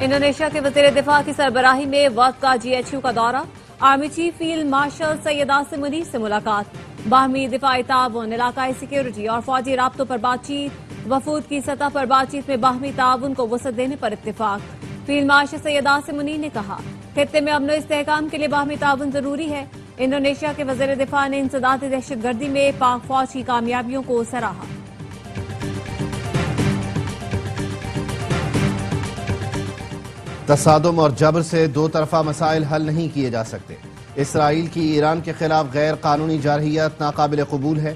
Indonesia کے وزیر دفاع کی سربراہی میں وفد کا GHQ کا دورہ، army chief field marshal Syed Asim Munir سے ملاقات، باہمی دفاعی تعاون، علاقائی سیکیورٹی اور فوجی رابطوں پر بات چیت، وفود کی سطح پر بات چیت میں باہمی تعاون کو وسعت دینے پر اتفاق۔ فیلڈ مارشل سید عاصم منیر نے کہا، خطے میں امن و استحکام کے لیے باہمی تعاون ضروری ہے۔ انڈونیشیا کے وزیر دفاع نے انسداد دہشت گردی میں پاک فوج کی کامیابیوں کو سراہا۔ تصادم اور جبر سے دو طرفہ مسائل حل نہیں کیے جا سکتے۔ اسرائیل کی ایران کے خلاف غیر قانونی جارحیت ناقابل قبول ہے۔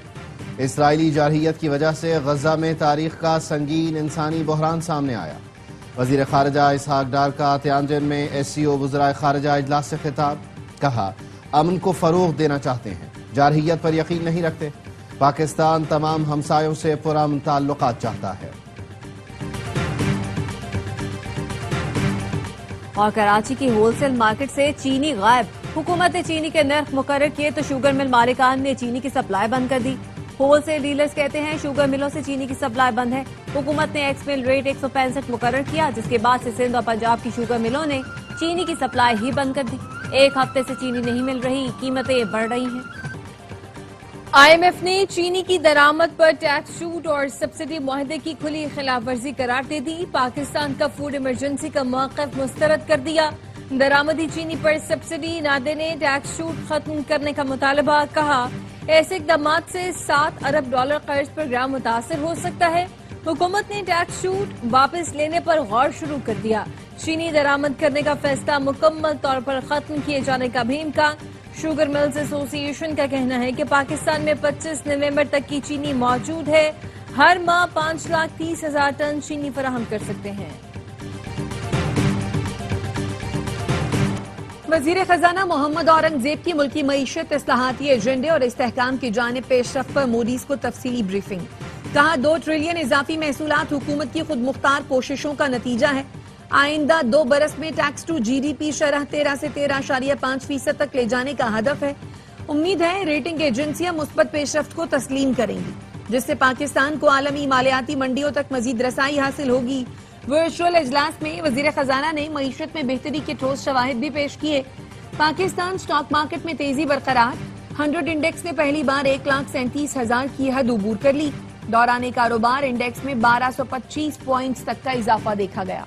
اسرائیلی جارحیت کی وجہ سے غزہ میں تاریخ کا سنگین انسانی بحران سامنے آیا۔ وزیر خارجہ اسحاق ڈار کا تیانجن میں SCO وزرائے خارجہ اجلاس سے خطاب، کہا امن کو فروغ دینا چاہتے ہیں، جارحیت پر یقین نہیں رکھتے۔ پاکستان تمام ہمسایوں سے پرامن تعلقات چاہتا ہے۔ اور کراچی کی ہول سیل مارکیٹ سے چینی غائب، حکومت نے چینی کے نرخ مقرر کیے تو شوگر مل مالکان نے چینی کی سپلائی بند کر دی۔ ہول سیل ڈیلرز کہتے ہیں شوگر ملوں سے چینی کی سپلائی بند ہے۔ حکومت نے ایکس مل ریٹ 165 مقرر کیا، جس کے بعد سے سندھ اور پنجاب کی شوگر ملوں نے چینی کی سپلائی ہی بند کر دی۔ ایک ہفتے سے چینی نہیں مل رہی، قیمتیں بڑھ رہی ہیں۔ IMF نے چینی کی درآمد پر ٹیکس چھوٹ اور سبسڈی معاہدے کی کھلی خلاف ورزی قرار دے دی۔ پاکستان کا فوڈ ایمرجنسی کا موقف مسترد کر دیا۔ درآمدی چینی پر سبسڈی نہ دینے، ٹیکس چھوٹ ختم کرنے کا مطالبہ، کہا ایسے اقدامات سے $7 ارب قرض پروگرام متاثر ہو سکتا ہے۔ حکومت نے ٹیکس چھوٹ واپس لینے پر غور شروع کر دیا۔ چینی درآمد کرنے کا فیصلہ مکمل طور پر ختم کیے جانے کا بھی امکان۔ شوگر ملز ایسوسی ایشن کا کہنا ہے کہ پاکستان میں 25 نومبر تک کی چینی موجود ہے، ہر ماہ 5,30,000 ٹن چینی فراہم کر سکتے ہیں۔ وزیر خزانہ محمد اورنگزیب کی ملکی معیشت، اصلاحاتی ایجنڈے اور استحکام کی جانب پیش رفت پر مودیز کو تفصیلی بریفنگ، کہا 2 ٹریلین اضافی محصولات حکومت کی خود مختار کوششوں کا نتیجہ ہے۔ آئندہ 2 برس میں ٹیکس ٹو GDP شرح 13 سے 13.5% تک لے جانے کا ہدف ہے۔ امید ہے ریٹنگ ایجنسیاں مثبت پیش رفت کو تسلیم کریں گی، جس سے پاکستان کو عالمی مالیاتی منڈیوں تک مزید رسائی حاصل ہوگی۔ ورچوئل اجلاس میں وزیر خزانہ نے معیشت میں بہتری کے ٹھوس شواہد بھی پیش کیے۔ پاکستان سٹاک مارکیٹ میں تیزی برقرار، 100 انڈیکس نے پہلی بار 1,37,000 کی حد عبور کر لی۔ دوران کاروبار انڈیکس میں 1225 پوائنٹس تک کا اضافہ دیکھا گیا۔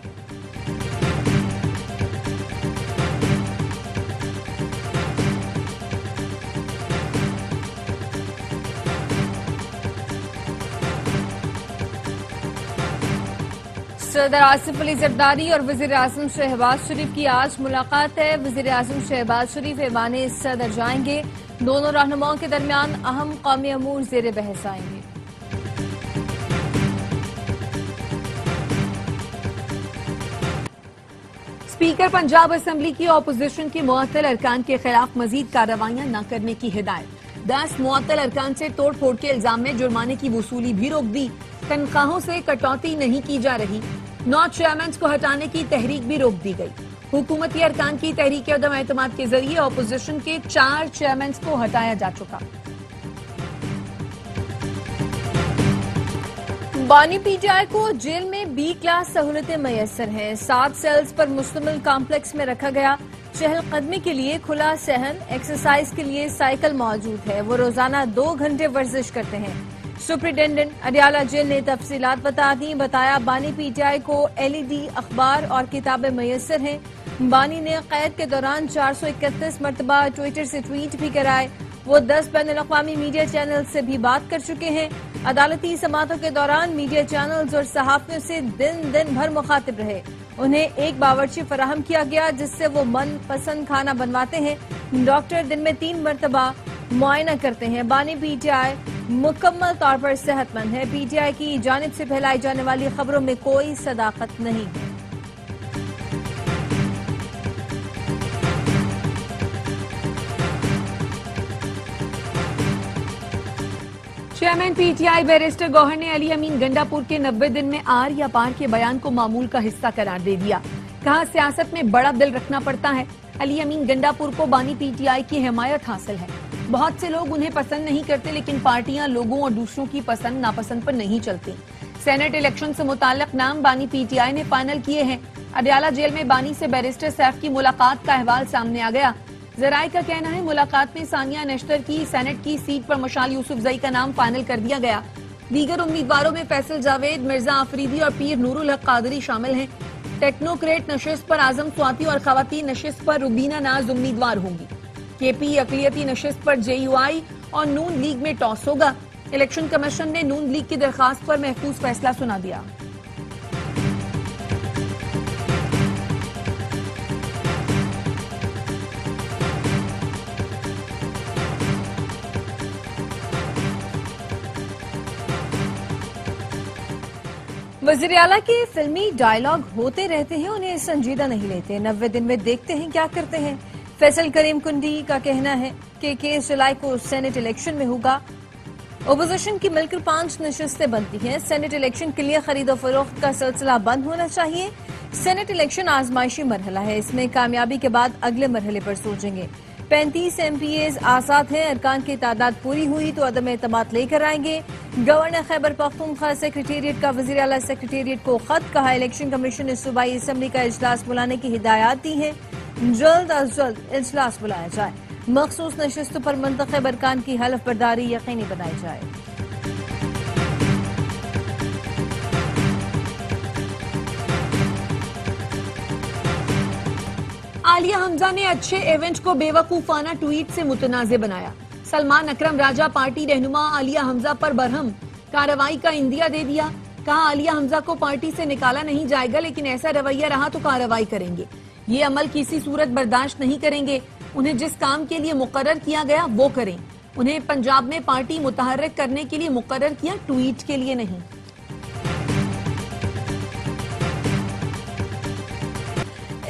صدر آصف علی زرداری اور وزیر اعظم شہباز شریف کی آج ملاقات ہے۔ وزیر اعظم شہباز شریف ایوان صدر جائیں گے۔ دونوں رہنماؤں کے درمیان اہم قومی امور زیر بحث آئیں گے۔ اسپیکر پنجاب اسمبلی کی اپوزیشن کے معطل ارکان کے خلاف مزید کارروائیاں نہ کرنے کی ہدایت۔ 10 معطل ارکان سے توڑ پھوڑ کے الزام میں جرمانے کی وصولی بھی روک دی۔ تنخواہوں سے کٹوتی نہیں کی جا رہی۔ 9 چیئرمینز کو ہٹانے کی تحریک بھی روک دی گئی۔ حکومتی ارکان کی تحریک عدم اعتماد کے ذریعے اپوزیشن کے 4 چیئرمینز کو ہٹایا جا چکا۔ بانی PTI کو جیل میں B کلاس سہولتیں میسر ہیں۔ 7 سیلز پر مشتمل کمپلیکس میں رکھا گیا۔ چہل قدمی کے لیے کھلا صحن، ایکسرسائز کے لیے سائیکل موجود ہے۔ وہ روزانہ 2 گھنٹے ورزش کرتے ہیں۔ سپرنٹینڈنٹ اڈیالہ جیل نے تفصیلات بتا دیں۔ بتایا بانی PTI کو LED اخبار اور کتابیں میسر ہیں۔ بانی نے قید کے دوران 431 مرتبہ ٹویٹر سے ٹویٹ بھی کرائے۔ وہ 10 بین الاقوامی میڈیا چینل سے بھی بات کر چکے ہیں۔ عدالتی سماعتوں کے دوران میڈیا چینلز اور صحافیوں سے دن بھر مخاطب رہے۔ انہیں ایک باورچی فراہم کیا گیا جس سے وہ من پسند کھانا بنواتے ہیں۔ ڈاکٹر دن میں 3 مرتبہ معائنہ کرتے ہیں۔ بانی PTI مکمل طور پر صحت مند ہے۔ PTI کی جانب سے پھیلائی جانے والی خبروں میں کوئی صداقت نہیں ہے۔ چیئرمین PTI بیرسٹر گوہر نے علی امین گنڈاپور کے 90 دن میں آر یا پار کے بیان کو معمول کا حصہ قرار دے دیا۔ کہا سیاست میں بڑا دل رکھنا پڑتا ہے۔ علی امین گنڈاپور کو بانی PTI کی حمایت حاصل ہے۔ بہت سے لوگ انہیں پسند نہیں کرتے، لیکن پارٹیاں لوگوں اور دوسروں کی پسند ناپسند پر نہیں چلتی۔ سینٹ الیکشن سے متعلق نام بانی PTI نے فائنل کیے ہیں۔ اڈیالہ جیل میں بانی سے بیرسٹر سیف کی ملاقات کا احوال سامنے آ گیا. ذرائع کا کہنا ہے ملاقات میں ثانیہ نشتر کی سینٹ کی سیٹ پر مشال یوسفزئی کا نام فائنل کر دیا گیا. دیگر امیدواروں میں فیصل جاوید، مرزا آفریدی اور پیر نور الحق قادری شامل ہیں. ٹیکنوکریٹ نشست پر اعظم سواتی اور خواتین نشست پر روبینہ ناز امیدوار ہوں گی. کے پی اقلیتی نشست پر جے یو آئی اور نون لیگ میں ٹاس ہوگا. الیکشن کمیشن نے نون لیگ کی درخواست پر محفوظ فیصلہ سنا دیا. وزیر اعلیٰ کے فلمی ڈائیلاگ ہوتے رہتے ہیں، انہیں سنجیدہ نہیں لیتے. 90 دن میں دیکھتے ہیں کیا کرتے ہیں. فیصل کریم کنڈی کا کہنا ہے کہ 21 جولائی کو سینٹ الیکشن میں ہوگا. اپوزیشن کی مل کر 5 نشستیں بنتی ہیں. سینٹ الیکشن کے لیے خرید و فروخت کا سلسلہ بند ہونا چاہیے. سینٹ الیکشن آزمائشی مرحلہ ہے، اس میں کامیابی کے بعد اگلے مرحلے پر سوچیں گے. 35 ایم پی ایز آزاد ہیں. ارکان کی تعداد پوری ہوئی تو عدم اعتماد لے کر آئیں گے. گورنر خیبر پختونخوا سیکریٹریٹ کا وزیر اعلیٰ سیکریٹریٹ کو خط. کہا الیکشن کمیشن نے صوبائی اسمبلی کا اجلاس بلانے کی ہدایات دی ہیں. جلد از جلد اجلاس بلایا جائے. مخصوص نشستوں پر منتخب ارکان کی حلف برداری یقینی بنائی جائے. عالیہ حمزہ نے اچھے ایونٹ کو بے وقوفانہ ٹویٹ سے متنازع بنایا. سلمان اکرم راجہ پارٹی رہنما عالیہ حمزہ پر برہم کارروائی کا اندیہ دے دیا. کہا عالیہ حمزہ کو پارٹی سے نکالا نہیں جائے گا، لیکن ایسا رویہ رہا تو کارروائی کریں گے. یہ عمل کسی صورت برداشت نہیں کریں گے. انہیں جس کام کے لیے مقرر کیا گیا وہ کریں. انہیں پنجاب میں پارٹی متحرک کرنے کے لیے مقرر کیا، ٹویٹ کے لیے نہیں.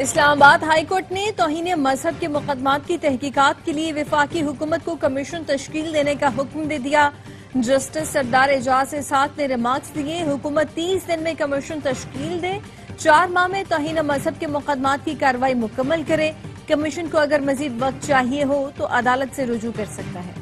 اسلام آباد ہائی کورٹ نے توہین مذہب کے مقدمات کی تحقیقات کے لیے وفاقی حکومت کو کمیشن تشکیل دینے کا حکم دے دیا. جسٹس سردار اعجاز اسحاق نے ریمارکس دیے. حکومت 30 دن میں کمیشن تشکیل دے. 4 ماہ میں توہین مذہب کے مقدمات کی کارروائی مکمل کرے. کمیشن کو اگر مزید وقت چاہیے ہو تو عدالت سے رجوع کر سکتا ہے.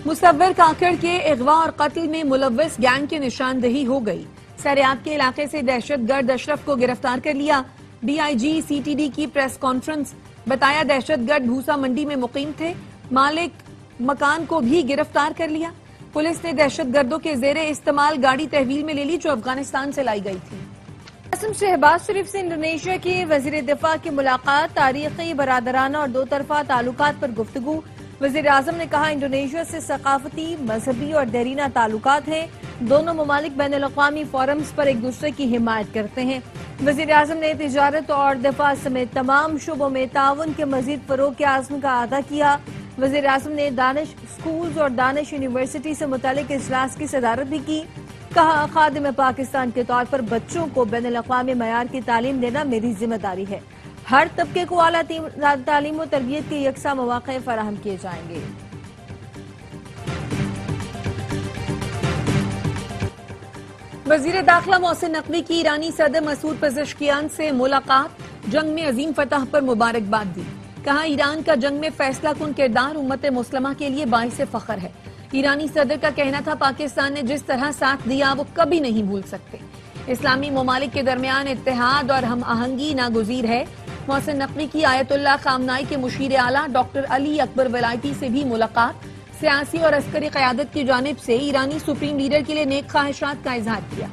مصور کاکڑ کے اغوا اور قتل میں ملوث گینگ کی نشاندہی ہو گئی. سریاب کے علاقے سے دہشت گرد اشرف کو گرفتار کر لیا. D I G C T D کی پریس کانفرنس. بتایا دہشت گرد بھوسا منڈی میں مقیم تھے. مالک مکان کو بھی گرفتار کر لیا. پولیس نے دہشت گردوں کے زیر استعمال گاڑی تحویل میں لے لی جو افغانستان سے لائی گئی تھی. قاسم شہباز شریف سے انڈونیشیا کے وزیر دفاع کی ملاقات. تاریخی، برادرانہ اور 2 طرفہ تعلقات پر گفتگو. وزیر اعظم نے کہا انڈونیشیا سے ثقافتی، مذہبی اور دیرینہ تعلقات ہیں. دونوں ممالک بین الاقوامی فورمز پر ایک دوسرے کی حمایت کرتے ہیں. وزیر اعظم نے تجارت اور دفاع سمیت تمام شعبوں میں تعاون کے مزید فروغ کے عزم کا اعادہ کیا. وزیر اعظم نے دانش اسکولز اور دانش یونیورسٹی سے متعلق اجلاس کی صدارت بھی کی. کہا خادم پاکستان کے طور پر بچوں کو بین الاقوامی معیار کی تعلیم دینا میری ذمہ داری ہے. ہر طبقے کو اعلیٰ تعلیم و تربیت کے یکساں مواقع فراہم کیے جائیں گے. وزیر داخلہ محسن نقوی کی ایرانی صدر مسعود پزشکیان سے ملاقات. جنگ میں عظیم فتح پر مبارکباد دی. کہا ایران کا جنگ میں فیصلہ کن کردار امت مسلمہ کے لیے باعث فخر ہے. ایرانی صدر کا کہنا تھا پاکستان نے جس طرح ساتھ دیا وہ کبھی نہیں بھول سکتے. اسلامی ممالک کے درمیان اتحاد اور ہم آہنگی ناگزیر ہے. محسن نقوی کی آیت اللہ خامنائی کے مشیر اعلیٰ ڈاکٹر علی اکبر ولایتی سے بھی ملاقات. سیاسی اور عسکری قیادت کی جانب سے ایرانی سپریم لیڈر کے لیے نیک خواہشات کا اظہار کیا.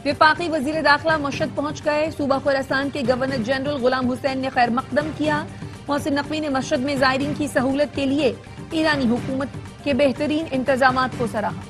وفاقی وزیر داخلہ مشہد پہنچ گئے. صوبہ خراسان کے گورنر جنرل غلام حسین نے خیر مقدم کیا. محسن نقوی نے مشہد میں زائرین کی سہولت کے لیے ایرانی حکومت کے بہترین انتظامات کو سراہا.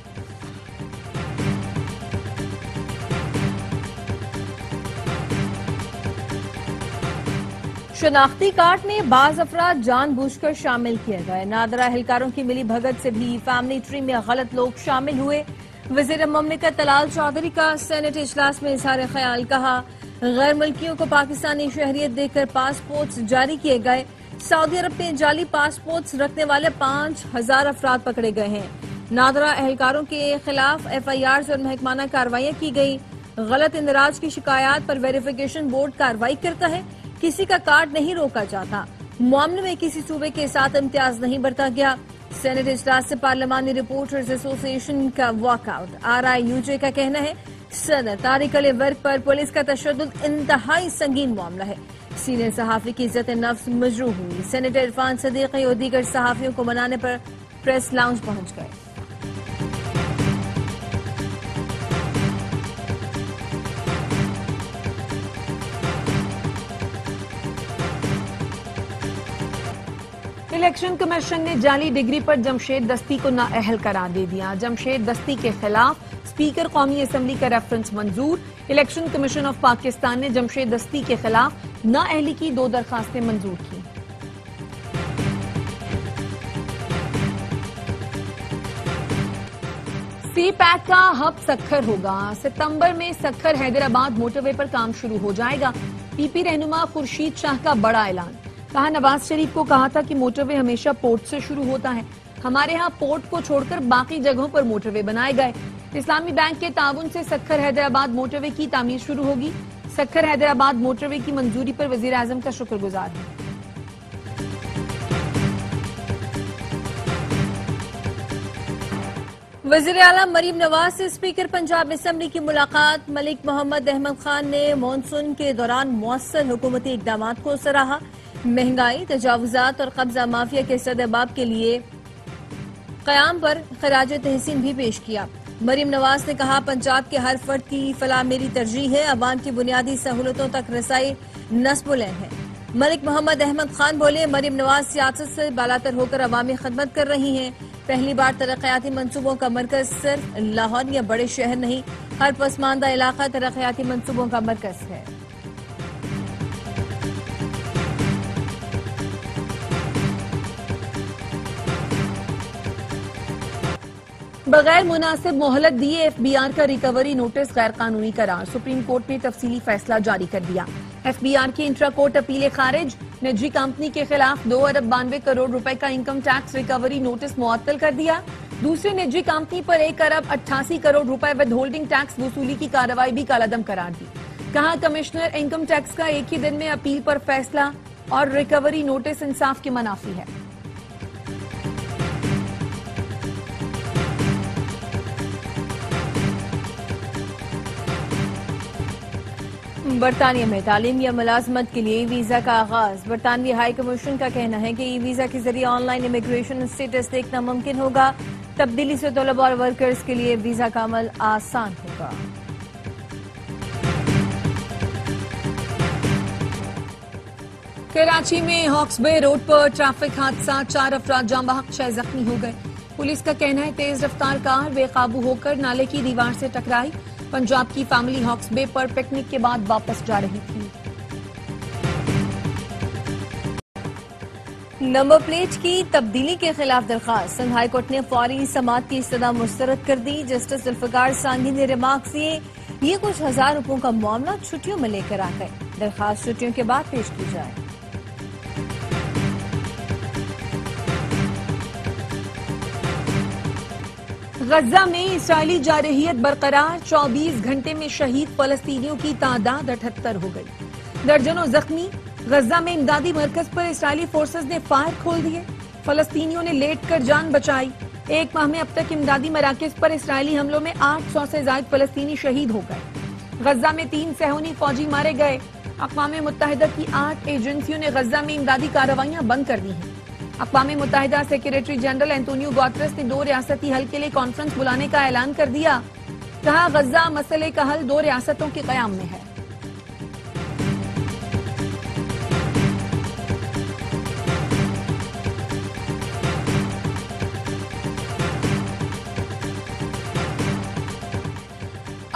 شناختی کارڈ میں بعض افراد جان بوجھ کر شامل کیے گئے. نادرا اہلکاروں کی ملی بھگت سے بھی فیملی ٹری میں غلط لوگ شامل ہوئے. وزیر مملکت طلال چودھری کا سینٹ اجلاس میں اظہار خیال. کہا غیر ملکیوں کو پاکستانی شہریت دے کر پاسپورٹس جاری کیے گئے. سعودی عرب میں جعلی پاسپورٹس رکھنے والے 5000 افراد پکڑے گئے ہیں. نادرا اہلکاروں کے خلاف FIRs اور محکمانہ کارروائیاں کی گئی. غلط اندراج کی شکایات پر ویریفیکیشن بورڈ کارروائی کرتا ہے. کسی کا کارڈ نہیں روکا جاتا. معاملے میں کسی صوبے کے ساتھ امتیاز نہیں برتا گیا. سینٹ اجلاس سے پارلیمانی رپورٹرز ایسوسی ایشن کا واک آؤٹ. RIUJ کا کہنا ہے صدر طارق علی ورک پر پولیس کا تشدد انتہائی سنگین معاملہ ہے. سینئر صحافی کی عزت نفس مجروح ہوئی. سینیٹر عرفان صدیقی اور دیگر صحافیوں کو منانے پر پریس لاؤنج پہنچ گئے. الیکشن کمیشن نے جعلی ڈگری پر جمشید دستی کو نااہل قرار دے دیا. جمشید دستی کے خلاف اسپیکر قومی اسمبلی کا reference Manzoor. Election commission of Pakistan نے جمشید دستی کے خلاف نااہلی کی 2 درخواستیں منظور کی. سی پیک کا ہب سکھر ہوگا. ستمبر میں سکھر حیدرآباد موٹر وے پر کام شروع ہو جائے گا. پی پی رہنما خورشید شاہ کا بڑا اعلان. کہا نواز شریف کو کہا تھا کہ موٹر وے ہمیشہ پورٹ سے شروع ہوتا ہے. ہمارے ہاں پورٹ کو چھوڑ کر باقی جگہوں پر موٹر وے بنائے گئے. اسلامی بینک کے تعاون سے سکھر حیدرآباد موٹر وے کی تعمیر شروع ہوگی. سکھر حیدرآباد موٹر وے کی منظوری پر وزیر اعظم کا شکر گزار ہے. وزیر اعلیٰ مریم نواز سے اسپیکر پنجاب اسمبلی کی ملاقات. ملک محمد احمد خان نے مانسون کے دوران مؤثر حکومتی اقدامات کو سراہا. مہنگائی، تجاوزات اور قبضہ مافیا کے سدباب کے لیے قیام پر خراج تحسین بھی پیش کیا. مریم نواز نے کہا پنجاب کے ہر فرد کی فلاح میری ترجیح ہے. عوام کی بنیادی سہولتوں تک رسائی نصب العین ہے. ملک محمد احمد خان بولے مریم نواز سیاست سے بالاتر ہو کر عوامی خدمت کر رہی ہیں. پہلی بار ترقیاتی منصوبوں کا مرکز صرف لاہور یا بڑے شہر نہیں، ہر پسماندہ علاقہ ترقیاتی منصوبوں کا مرکز ہے. بغیر مناسب مہلت دیے ایف بی آر کا ریکوری نوٹس غیر قانونی قرار. سپریم کورٹ نے تفصیلی فیصلہ جاری کر دیا. ایف بی آر کی انٹرا کورٹ اپیل خارج. نجی کمپنی کے خلاف 2 ارب 92 کروڑ روپے کا انکم ٹیکس ریکوری نوٹس معطل کر دیا. دوسری نجی کمپنی پر 1 ارب 88 کروڑ روپے ود ہولڈنگ ٹیکس وصولی کی کارروائی بھی کالعدم قرار دی. کہا کمشنر انکم ٹیکس کا ایک ہی دن میں اپیل پر فیصلہ اور ریکوری نوٹس انصاف کے منافی ہے. برطانیہ میں تعلیم یا ملازمت کے لیے ویزا کا آغاز. برطانوی ہائی کمیشن کا کہنا ہے کہ ای ویزا کے ذریعے آن لائن امیگریشن اسٹیٹس دیکھنا ممکن ہوگا. تبدیلی سے طلباء اور ورکرز کے لیے ویزا کا عمل آسان ہوگا. کراچی میں ہاکس بے روڈ پر ٹریفک حادثہ. 4 افراد جاں بحق 6 زخمی ہو گئے. پولیس کا کہنا ہے تیز رفتار کار بے قابو ہو کر نالے کی دیوار سے ٹکرائی. پنجاب کی فیملی ہاکس بے پر پکنک کے بعد واپس جا رہی تھی. نمبر پلیٹ کی تبدیلی کے خلاف درخواست. سندھ ہائی کورٹ نے فوری سماعت کی استدعا مسترد کر دی. جسٹس ذوالفقار سانگھی نے ریمارکس دیے یہ کچھ ہزار روپوں کا معاملہ چھٹیوں میں لے کر آ گئے. درخواست چھٹیوں کے بعد پیش کی جائے. غزہ میں اسرائیلی جارحیت برقرار. 24 گھنٹے میں شہید فلسطینیوں کی تعداد 78 ہو گئی. درجنوں زخمی. غزہ میں امدادی مرکز پر اسرائیلی فورسز نے فائر کھول دیے. فلسطینیوں نے لیٹ کر جان بچائی. 1 ماہ میں اب تک امدادی مراکز پر اسرائیلی حملوں میں 800 سے زائد فلسطینی شہید ہو گئے. غزہ میں 3 صہیونی فوجی مارے گئے. اقوام متحدہ کی 8 ایجنسیوں نے غزہ میں امدادی کارروائیاں بند کر دی ہیں. اقوام متحدہ سیکریٹری جنرل اینٹونیو گوترس نے 2 ریاستی حل کے لیے کانفرنس بلانے کا اعلان کر دیا. کہا غزہ مسئلے کا حل 2 ریاستوں کے قیام میں ہے.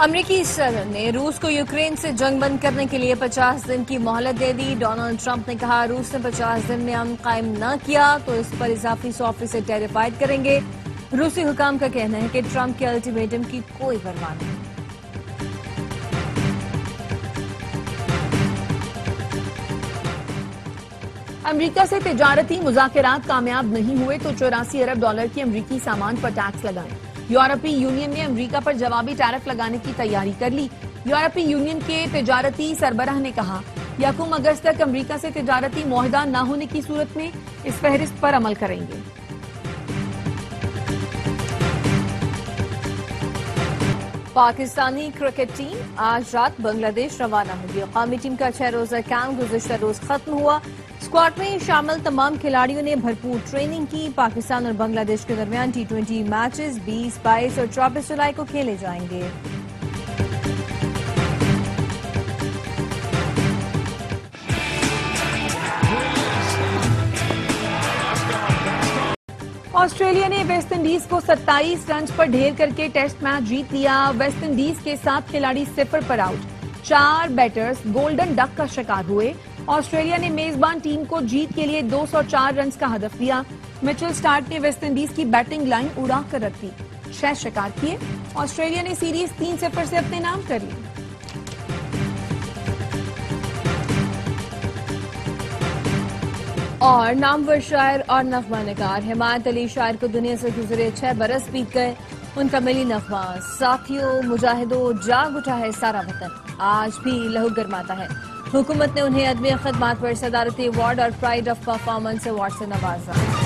امریکی صدر نے روس کو یوکرین سے جنگ بند کرنے کے لیے 50 دن کی مہلت دے دی. ڈونلڈ ٹرمپ نے کہا روس نے 50 دن میں امن قائم نہ کیا تو اس پر اضافی 100 فیصد ٹیریفائڈ کریں گے. روسی حکام کا کہنا ہے کہ ٹرمپ کے الٹیمیٹم کی کوئی پرواہ نہیں. امریکہ سے تجارتی مذاکرات کامیاب نہیں ہوئے تو 84 ارب ڈالر کی امریکی سامان پر ٹیکس لگائیں. یورپی یونین نے امریکہ پر جوابی ٹیرف لگانے کی تیاری کر لی. یورپی یونین کے تجارتی سربراہ نے کہا 1 اگست تک امریکہ سے تجارتی معاہدہ نہ ہونے کی صورت میں اس فہرست پر عمل کریں گے. پاکستانی کرکٹ ٹیم آج رات بنگلہ دیش روانہ ہوگی۔ قومی ٹیم کا 6 روزہ کیمپ گزشتہ روز ختم ہوا۔ اسکواڈ میں شامل تمام کھلاڑیوں نے بھرپور ٹریننگ کی۔ پاکستان اور بنگلہ دیش کے درمیان T20 میچز 20، 22 اور 24 جولائی کو کھیلے جائیں گے۔ آسٹریلیا نے ویسٹ انڈیز کو 27 رنز پر ڈھیر کر کے ٹیسٹ میچ جیت لیا۔ ویسٹ انڈیز کے 7 کھلاڑی 0 پر آؤٹ، 4 بیٹرز گولڈن ڈک کا شکار ہوئے۔ آسٹریلیا نے میزبان ٹیم کو جیت کے لیے 204 رنز کا ہدف دیا۔ مچل سٹارک نے ویسٹ انڈیز کی بیٹنگ لائن اڑا کر رکھ دی، 6 شکار کیے۔ آسٹریلیا نے سیریز 3-0 سے اپنے نام کر لی۔ اور نامور شاعر اور نغمہ نگار حمایت علی شاعر کو دنیا سے گزرے 6 برس بیت گئے۔ ان کا ملی نغمہ ساتھیوں مجاہدوں جاگ اٹھا ہے سارا وطن، آج بھی لہو گرماتا ہے۔ حکومت نے انہیں عدمی خدمات پر صدارتی ایوارڈ اور پرائیڈ آف پرفارمنس ایوارڈ سے نوازا۔